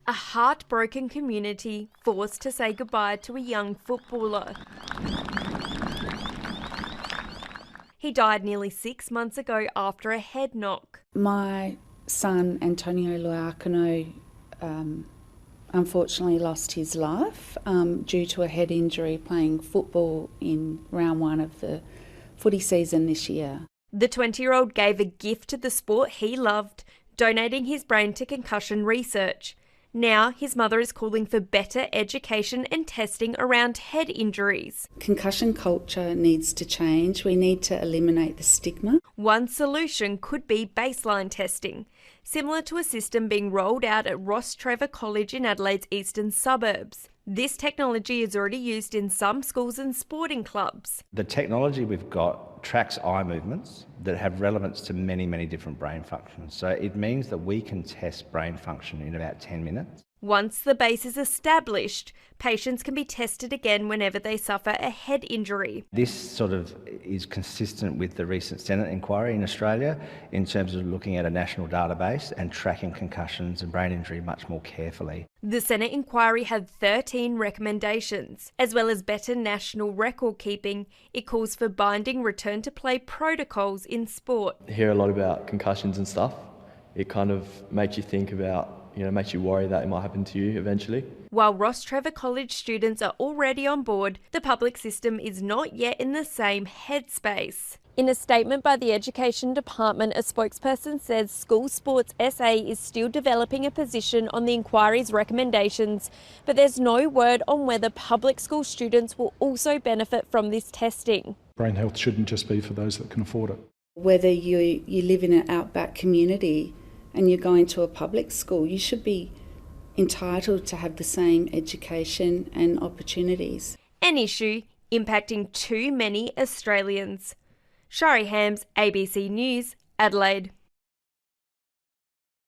A heartbroken community forced to say goodbye to a young footballer. He died nearly 6 months ago after a head knock. My son, Antonio Luarcano, unfortunately lost his life due to a head injury playing football in round 1 of the footy season this year. The 20-year-old gave a gift to the sport he loved, donating his brain to concussion research. Now his mother is calling for better education and testing around head injuries. Concussion culture needs to change. We need to eliminate the stigma. One solution could be baseline testing, similar to a system being rolled out at Rostrevor College in Adelaide's eastern suburbs. This technology is already used in some schools and sporting clubs. The technology we've got tracks eye movements that have relevance to many, many different brain functions. So it means that we can test brain function in about 10 minutes. Once the base is established, patients can be tested again whenever they suffer a head injury. This sort of is consistent with the recent Senate inquiry in Australia in terms of looking at a national database and tracking concussions and brain injury much more carefully. The Senate inquiry had 13 recommendations. As well as better national record keeping, it calls for binding return to play protocols in sport. I hear a lot about concussions and stuff. It kind of makes you think about, makes you worry that it might happen to you eventually. While Rostrevor College students are already on board, the public system is not yet in the same headspace. In a statement by the Education Department, a spokesperson says School Sports SA is still developing a position on the inquiry's recommendations, but there's no word on whether public school students will also benefit from this testing. Brain health shouldn't just be for those that can afford it. Whether you live in an outback community and you're going to a public school, you should be entitled to have the same education and opportunities. An issue impacting too many Australians. Shari Hams, ABC News, Adelaide.